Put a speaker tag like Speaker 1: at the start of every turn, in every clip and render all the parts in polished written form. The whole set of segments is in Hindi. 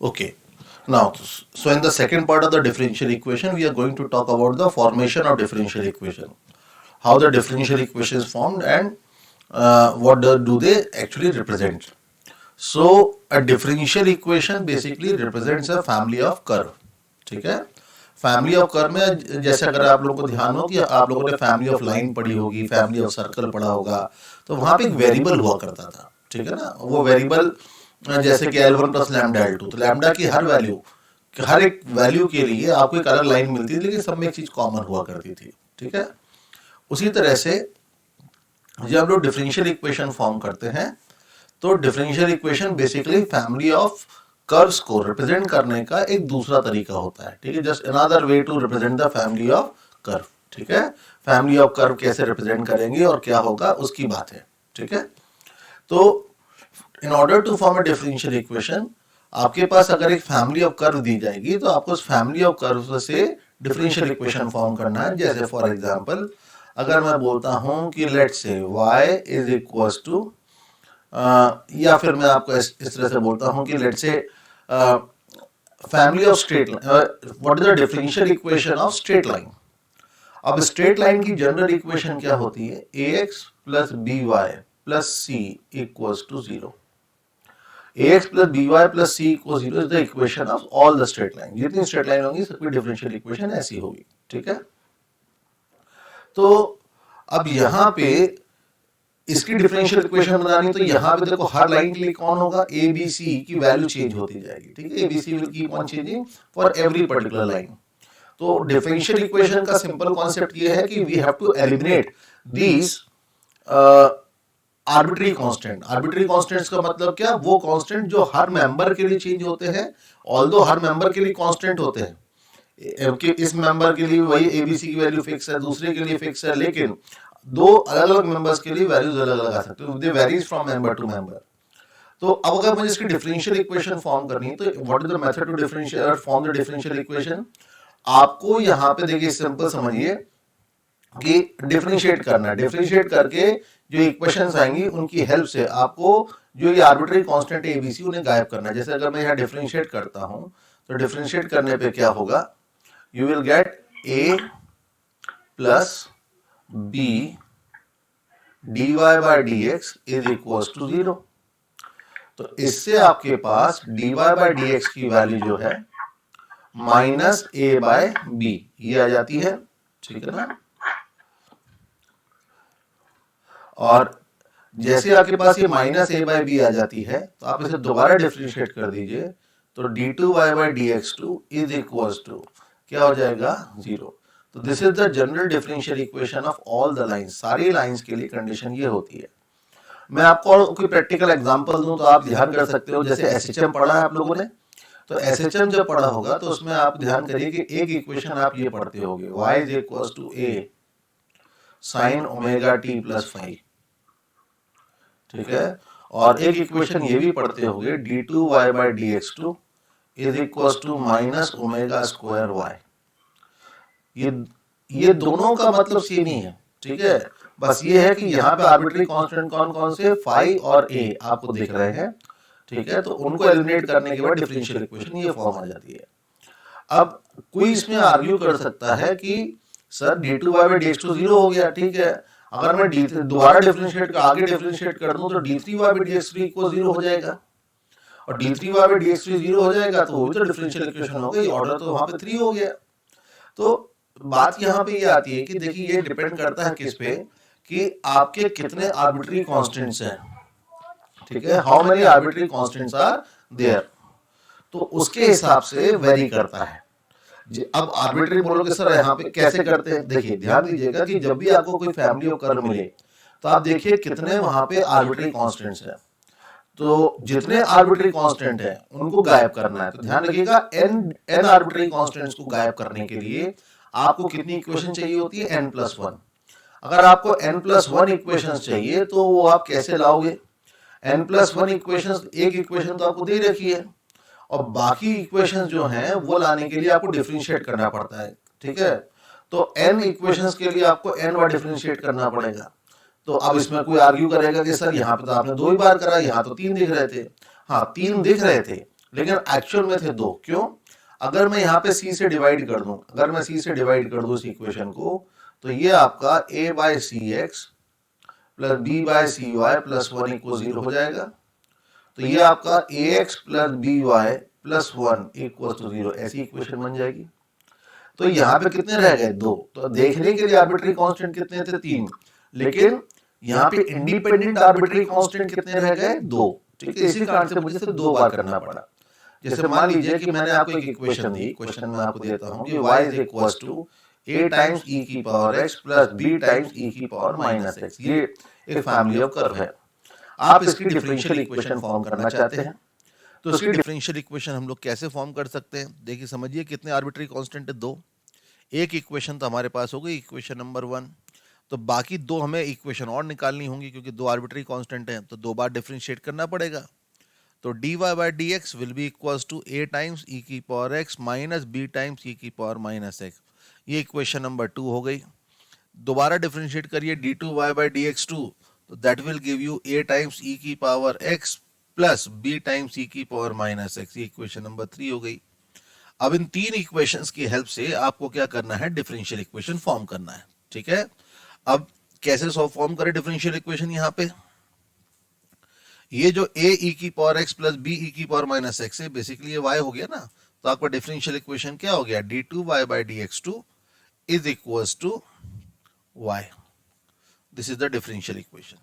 Speaker 1: Okay. Now, so in the second part of the differential equation, we are going to talk about the formation of differential equation, how the differential equation is formed, and what do they actually represent. So, a differential equation basically represents a family of curve. ठीक है, फैमिली ऑफ कर्व में जैसे अगर आप लोगों को ध्यान हो कि आप लोगों ने फैमिली ऑफ लाइन पढ़ी होगी, फैमिली ऑफ सर्कल पढ़ा होगा, तो वहां पे एक वेरिएबल हुआ करता था, ठीक है ना। वो वेरिएबल जैसे कि L1 प्लस लैम्डा L2, तो लैम्डा की हर एक वैल्यू के लिए आपको एक अलग लाइन मिलती थी, लेकिन सब में एक चीज कॉमन हुआ करती थी, ठीक है। उसी तरह से जब हम लोग डिफरेंशियल इक्वेशन फॉर्म करते हैं, तो differential equation basically family of curves को रिप्रेजेंट करने का एक दूसरा तरीका होता है, ठीक है। Just another way to represent the family of curve, ठीक है। फैमिली ऑफ कर्व कैसे रिप्रेजेंट करेंगे और क्या होगा उसकी बात है, ठीक है। तो in order to form a differential equation, आपके पास अगर एक फैमिली ऑफ कर्व दी जाएगी, तो आपको उस फैमिली ऑफ कर्व से डिफरेंशियल इक्वेशन फॉर्म करना है। जैसे फॉर एग्जांपल, अगर मैं बोलता हूं कि लेट्स से y इज इक्वल टू, या फिर मैं आपको इस तरह से बोलता हूं कि let's say family of straight line, what is the differential equation of straight line. अब स्ट्रेट लाइन की जनरल इक्वेशन क्या होती है, ax plus by plus c equals to 0। ax plus by plus c equal 0 is the equation of all the straight line. जितनी स्ट्रेट लाइन होंगी सबकी डिफरेंशियल इक्वेशन ऐसी होगी, ठीक है। तो अब यहां पे इसकी डिफरेंशियल इक्वेशन बनानी, तो यहां पे देखो हर लाइन के लिए कौन होगा, ए बी सी की वैल्यू चेंज होती जाएगी, ठीक है। A b c will keep on changing for every particular line. तो डिफरेंशियल इक्वेशन का सिंपल कॉन्सेप्ट ये है कि we have to eliminate these arbitrary constant. Arbitrary constants का मतलब क्या, वो कांस्टेंट जो हर मेंबर के लिए चेंज होते हैं, ऑल्दो हर मेंबर के लिए कांस्टेंट होते हैं कि इस मेंबर के लिए वही एबीसी की वैल्यू फिक्स है, दूसरे के लिए फिक्स है, लेकिन दो अलग अलग मेंबर्स के लिए वैल्यूज अलग अलग आ सकते हैं, they varies from member to member. तो अब अगर मुझे इसकी डिफरेंशियल इक्वेशन फॉर्म करनी है, तो what is the method to differentiate form the differential equation. आपको यहाँ पे देखिए सिंपल समझिए कि डिफरेंशिएट करना है, डिफरेंशिएट करके जो इक्वेशंस आएंगी उनकी हेल्प से आपको जो ये आर्बिट्री कांस्टेंट एबीसी उन्हें गायब करना है। जैसे अगर मैं यहाँ डिफरेंशिएट करता हूं, तो डिफरेंशिएट करने पे क्या होगा, you will get a plus b dy by dx is equal to 0। तो इससे आपके पास dy बाय dx की वैल्यू जो है माइनस a बाय b ये आ जाती है, ठीक है ना। और जैसे आपके पास ये माइनस a बाय b आ जाती है, तो आप इसे दोबारा डिफरेंशिएट कर दीजिए, तो d2y by dx2 is equal to क्या हो जाएगा, 0। तो this is the general differential equation of all the lines. सारी लाइंस के लिए कंडीशन ये होती है। मैं आपको कोई प्रैक्टिकल एग्जांपल दूं तो आप ध्यान कर सकते हो। जैसे एसएचएम पढ़ा है आप लोगों ने, तो एसएचएम जब पढ़ा होगा तो उसमें आप ध्यान करिए कि एक इक्वेशन आप ये पढ़ते होगे, y is equal to a sin omega t plus 5, ठीक है। और एक इक्वेशन ये भी पढ़ते होगे d2y by dx2 is equal to minus omega square y। ये दोनों का मतलब सेम ही है, ठीक है। बस ये है कि यहाँ पे आर्बिट्री कांस्टेंट कौन कौन से, फाई और ए आपको दिख रहे हैं, ठीक है। तो उनको एलिमिनेट करने के बाद डिफरेंशियल इक्वेशन ये फॉर्म आ जाती है। अब कोई इसमें आर्ग्यू कर सकता है कि सर d2y बाय dx2 0 हो गया, ठीक है। अगर मैं दोबारा डिफरेंशिएट आगे डिफरेंशिएट कर दूं तो d3y बाय dx3 इक्वल 0 हो जाएगा, और d3y बाय dx3 0 हो जाएगा तो वो भी तो डिफरेंशियल इक्वेशन हो गई, ऑर्डर तो वहां पे 3 हो गया। तो बात यहाँ पे ये आती है कि देखिए ये डिपेंड करता है किस पे, कि आपके कितने आर्बिट्री कांस्टेंट्स हैं, ठीक है। How many arbitrary constants are there, तो उसके हिसाब से वेरी करता है। अब आर्बिट्री बोलोगे सर यहाँ पे कैसे करते हैं, देखिए ध्यान दीजिएगा कि जब भी आपको कोई फैमिली ऑफ कर्व मिले, तो आप देखिए कितने वहां पे आर्बिट्री कांस्टेंट्स हैं। तो जितने आर्बिट्री कांस्टेंट है उनको गायब करना है। तो ध्यान रखिएगा n आर्बिट्री कांस्टेंट्स को गायब करने के लिए आपको कितनी इक्वेशन चाहिए होती है, n+1। अगर आपको n+1 इक्वेशंस चाहिए तो वो आप कैसे लाओगे, n+1 इक्वेशंस, एक इक्वेशन तो आपको दे रखी है, और बाकी इक्वेशंस जो हैं वो लाने के लिए आपको डिफरेंशिएट करना पड़ता है, ठीक है। तो n इक्वेशंस के लिए आपको n बार डिफरेंशिएट करना पड़ेगा। तो अब इसमें कोई आर्ग्यू करेगा कि सर यहाँ पे तो आपने 2 ही बार करा, यहाँ तो 3 दिख रहे थे। हाँ 3 दिख रहे थे, लेकिन एक्चुअल में थे 2। क्यों? अगर मैं यहाँ पे c से डिवाइड कर दूं, अगर मैं c से डिवाइड कर दूं इस इक्वेशन को, तो ये आपका a by C X plus b by C Y plus 1 equal 0 हो जाएगा। तो ये आपका A X plus B Y plus 1 equal to 0 ऐसी इक्वेशन बन जाएगी। तो यहाँ पे कितने रह गए? 2। तो देखने के लिए आर्बिट्री कांस्टेंट कितने थे? 3। लेकिन यहाँ पे इंडिपेंडेंट आर्बिट्री कांस्टेंट कितने रह गए? 2। ठीक है, इसी कारण से मुझे सिर्फ 2 बार करना पड़ा। जैसे मान लीजिए कि मैंने आपको एक इक्वेशन दी, क्वेश्चन में आपको देता हूं कि y is equal to a times e की power x plus b times e की पावर माइनस x। ये एक फैमिली ऑफ कर्व है। आप इसकी डिफरेंशियल इक्वेशन फॉर्म करना चाहते हैं, तो इसकी डिफरेंशियल इक्वेशन हम लोग कैसे फॉर्म कर सकते हैं? देखिए समझिए, कितने आर्बिट्री कांस्टेंट है? 2। एक इक्वेशन तो हमारे पास हो गई, इक्वेशन नंबर 1। तो बाकी 2 हमें इक्वेशन और निकालनी होंगी, क्योंकि 2 आर्बिट्री कांस्टेंट हैं, तो 2 बार डिफरेंशिएट करना पड़ेगा। तो dy by d x will be equals to a times e की power x minus b times e की पावर माइनस x। ये इक्वेशन नंबर 2 हो गई। दोबारा डिफरेंशिएट करिए dy बाई डी एक्स 2, तो that will give you a times e की power x plus b times e की पावर माइनस x। ये इक्वेशन नंबर 3 हो गई। अब इन 3 इक्वेशंस की हेल्प से आपको क्या करना है? डिफरेंशियल इक्वेशन फॉर्म करना है। ठीक है, अब कैसे फॉर्म करें डिफरेंशियल इक्वेशन? यहाँ पे ये जो a e की power x plus b e की पावर माइनस x है, बेसिकली ये y हो गया ना। तो आपका डिफरेंशियल इक्वेशन क्या हो गया? d2y by d x two is equals to y। This is the differential equation.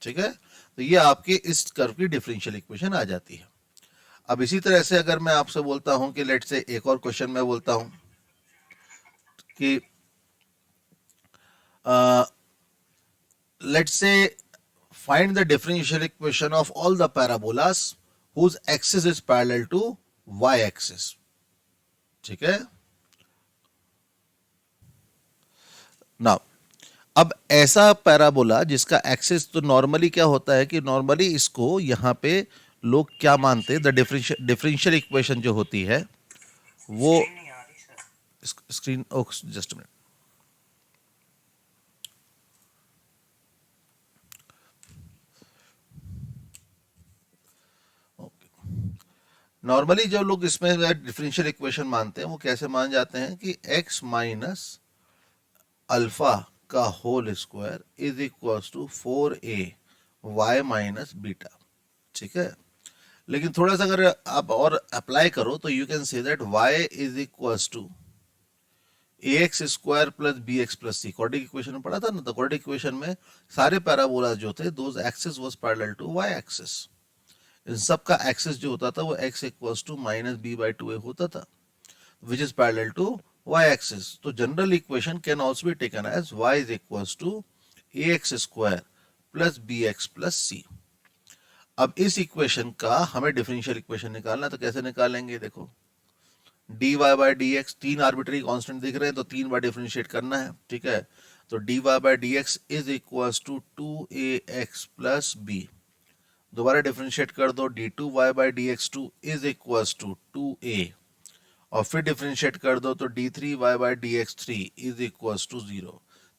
Speaker 1: ठीक है, तो ये आपके इस कर्व की डिफरेंशियल इक्वेशन आ जाती है। अब इसी तरह से अगर मैं आपसे बोलता हूं कि लेट से एक और क्वेश्चन मैं बोलता हूं कि लेट से find the differential equation of all the parabolas whose axis is parallel to y axis। ठीक है, नाउ अब ऐसा पैराबोला जिसका एक्सिस, तो नॉर्मली क्या होता है कि नॉर्मली इसको यहाँ पे लोग क्या मानते हैं, द डिफरेंशियल इक्वेशन जो होती है वो स्क्रीन, जस्ट मिनट। नॉर्मली जो लोग इसमें डिफरेंशियल इक्वेशन मानते हैं वो कैसे मान जाते हैं कि x माइनस अल्फा का whole square is equal to 4a y minus beta. ठीक है, लेकिन थोड़ा सा अगर आप और अप्लाई करो तो you can say that y is equal to a x square plus b x plus c. Quadratic equation में पढ़ा था ना, तो क्वाड्रेटिक इक्वेशन में सारे पैराबोला जो थे, those axis was parallel to y axis. इन सब का एक्सिस जो होता था वो x equals to minus B by 2a होता था, which is parallel to y-axis. तो general equation can also be taken as y is equals to ax square plus bx plus c। अब इस इक्वेशन का हमें डिफरेंशियल इक्वेशन निकालना, तो कैसे निकालेंगे? देखो dy by d x, 3 arbitrary constant दिख रहे हैं, तो 3 बार डिफरेंशिएट करना है। ठीक है, तो dy by d x is equals to 2ax plus b। दोबारा डिफरेंशिएट कर दो, d2y by d x two is equals to 2a, और फिर डिफरेंशिएट कर दो तो d3y by d x three is equals to 0।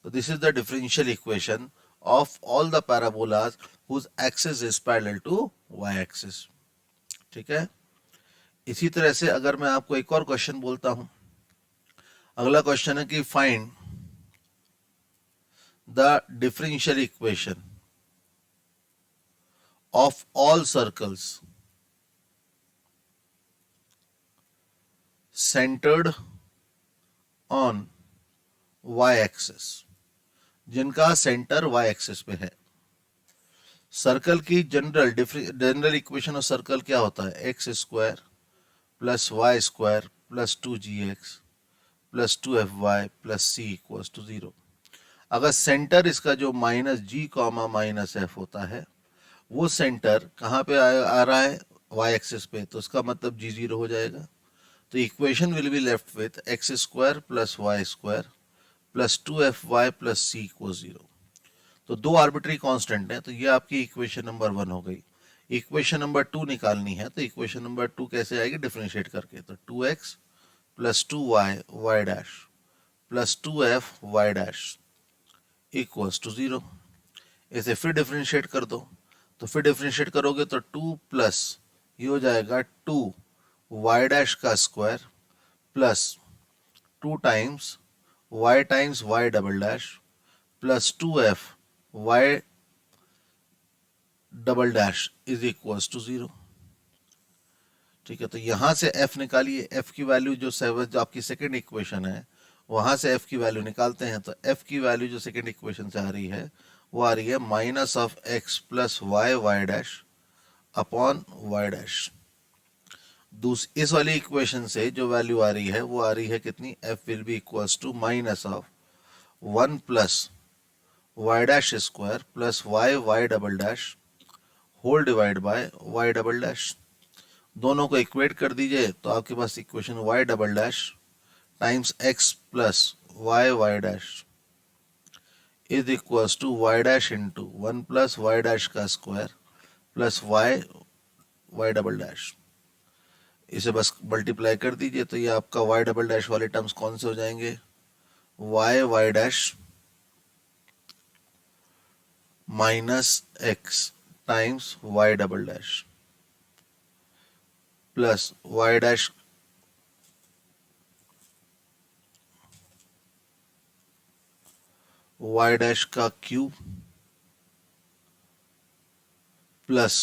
Speaker 1: तो this is the differential equation of all the parabolas whose axis is parallel to y axis. ठीक है, इसी तरह से अगर मैं आपको एक और क्वेश्चन बोलता हूं, अगला क्वेश्चन है कि find the differential equation of all circles centred on y axis, जिनका सेंटर y एक्सिस पे है। सर्कल की जनरल इक्वेशन ऑफ सर्कल क्या होता है? X square plus y square plus 2gx plus 2fy plus c equals to 0। अगर सेंटर इसका जो minus g comma minus f होता है, वो सेंटर कहाँ पे आ रहा है? y एक्सिस पे, तो इसका मतलब g0 हो जाएगा। तो equation will be left with x square plus y square plus 2fy plus c equals 0। तो 2 आर्बिट्री कांस्टेंट है, तो ये आपकी इक्वेशन नंबर 1 हो गई। इक्वेशन नंबर 2 निकालनी है, तो इक्वेशन नंबर 2 कैसे आएगी? डिफरेंशिएट करके, तो 2x plus 2y y dash plus 2f y dash equals to 0। इसे फिर डिफरेंशिएट कर दो, तो फिर डिफरेंशिएट करोगे तो 2 प्लस ये हो जाएगा 2y' का square plus 2 times y plus 2f y" is equals to 0। ठीक है, तो यहां से f निकालिए। f की वैल्यू जो आपकी सेकेंड इक्वेशन है वहां से f की वैल्यू निकालते हैं। तो f की वैल्यू जो सेकेंड इक्वेशन से आ रही है वो आ रही है -(x + y) अपॉन y'। इस वाली इक्वेशन से जो वैल्यू आ रही है वो आ रही है कितनी, f will be equals to -(1 + y' plus y whole divide by y'। दोनों को इक्वेट कर दीजिए तो आपके पास equation y" times x plus y' is equals to y' into 1 + y' का स्क्वायर प्लस y'। इसे बस मल्टीप्लाई कर दीजिए तो ये आपका y" वाले टर्म्स कौन से हो जाएंगे, y' minus x times y" plus y' का क्यूब प्लस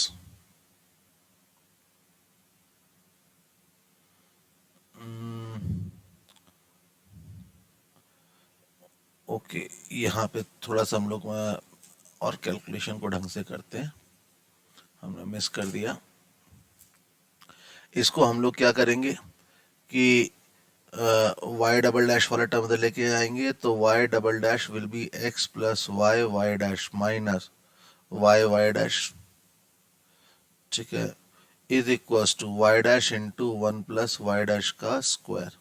Speaker 1: ओके, यहाँ पे थोड़ा सा हम लोग और कैलकुलेशन को ढंग से करते हैं, हमने मिस कर दिया। इसको हम लोग क्या करेंगे कि y" वाला टर्म उधर लेके आएंगे तो y" will be x plus y' minus y'। ठीक है, is equals to y' into 1 + y' का स्क्वायर।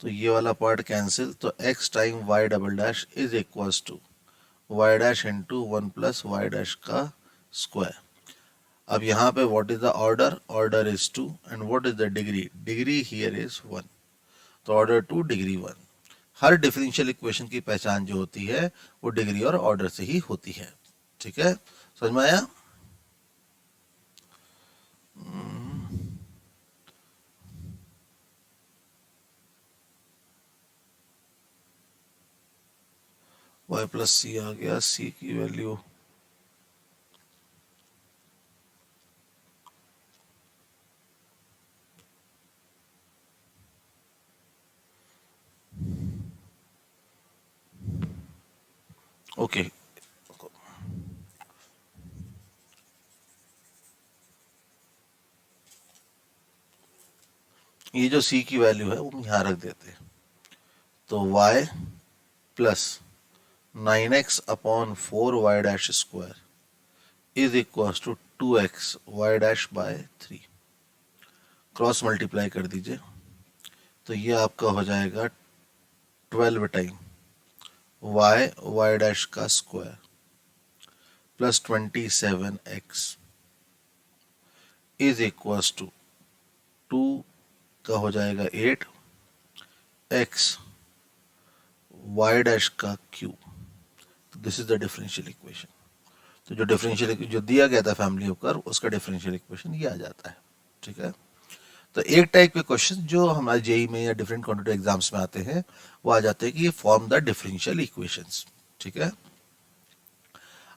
Speaker 1: तो ये वाला पार्ट कैंसिल, तो x time y" is equals to y' into 1 + y' का स्क्वायर। अब यहाँ पे what is the order, order is 2 and what is the degree, degree here is 1। तो ऑर्डर 2 डिग्री 1। हर डिफरेंशियल इक्वेशन की पहचान जो होती है वो डिग्री और ऑर्डर से ही होती है। ठीक है, समझ में आया। y प्लस सी आ गया, सी की वैल्यू ओके। ये जो सी की वैल्यू है वो हम यहाँ रख देते हैं। तो y plus 9x upon 4y' square is equal to 2x y' by 3। Cross multiply कर दीजिए तो ये आपका हो जाएगा 12 टाइम y' का square plus 27x is equal to 2 का हो जाएगा 8 x y' का cube. This is the differential equation. तो जो डिफरेंशियल जो दिया गया था फैमिली ऑफ कर्व उसका डिफरेंशियल इक्वेशन ये आ जाता है। ठीक है, तो एक टाइप के क्वेश्चन जो हमारे जेई में या डिफरेंट कॉम्पिटिटिव एग्जाम्स में आते हैं वो आ जाते हैं कि ये फॉर्म द डिफरेंशियल इक्वेशंस। ठीक है,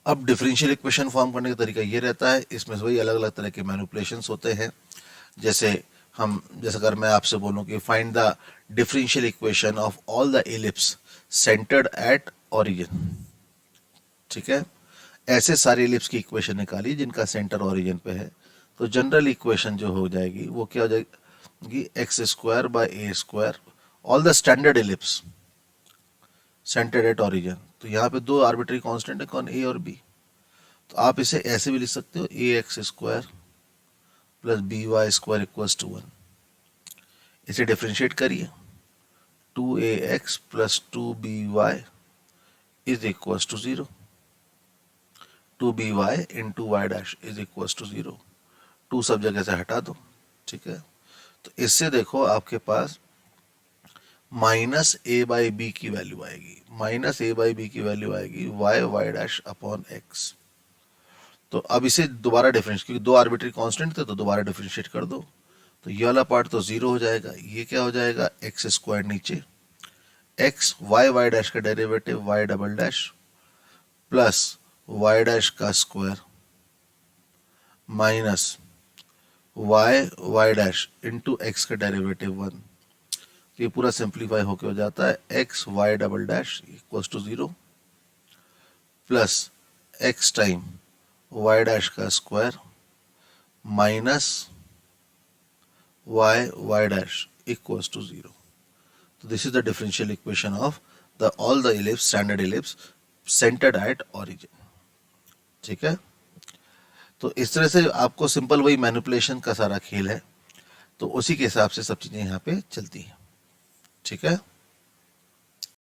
Speaker 1: अब डिफरेंशियल इक्वेशन फॉर्म करने का तरीका ये रहता है, इसमें वही अलग अलग तरह के मैनिपुलेशंस होते हैं। जैसे अगर मैं आपसे बोलूं कि find the differential equation of all the ellipse centred at origin. ठीक है, ऐसे सारे एलिप्स की इक्वेशन निकाली जिनका सेंटर ओरिजिन पे है। तो जनरल इक्वेशन जो हो जाएगी वो क्या हो जाएगी, x² by a² all the standard ellipse centred at origin. तो यहाँ पे दो आर्बिट्री कांस्टेंट है, कौन, a और b। तो आप इसे ऐसे भी लिख सकते हो, ax² plus by² equals to 1। इसे डिफ्रेंशिएट करिए, 2ax plus 2by is equals to 0। 2by into y' is equals to 0। 2 सब जगह से हटा दो। ठीक है, तो इससे देखो आपके पास -a/b की वैल्यू आएगी, -a/b की वैल्यू आएगी y' अपॉन x। तो अब इसे दोबारा डिफरेंशिएट, क्योंकि दो आर्बिट्री कांस्टेंट थे तो दोबारा डिफरेंशिएट कर दो, तो ये वाला पार्ट तो जीरो हो जाएगा, ये क्या हो जाएगा एक्स स्क्वायर नीचे एक्स वाई वाई डैश का derivative Y double dash plus Y dash का square minus Y Y dash into X का डेरिवेटिव 1, ये पूरा सिंप्लीफाई होके हो जाता है X Y double dash equals to zero plus X time Y dash का square minus Y Y dash equals to zero. So this is the differential equation of all the ellipse, standard ellipse centered at origin. ठीक है, तो इस तरह से आपको सिंपल वही मैनिपुलेशन का सारा खेल है, तो उसी के हिसाब से सब चीजें यहाँ पे चलती हैं. ठीक है.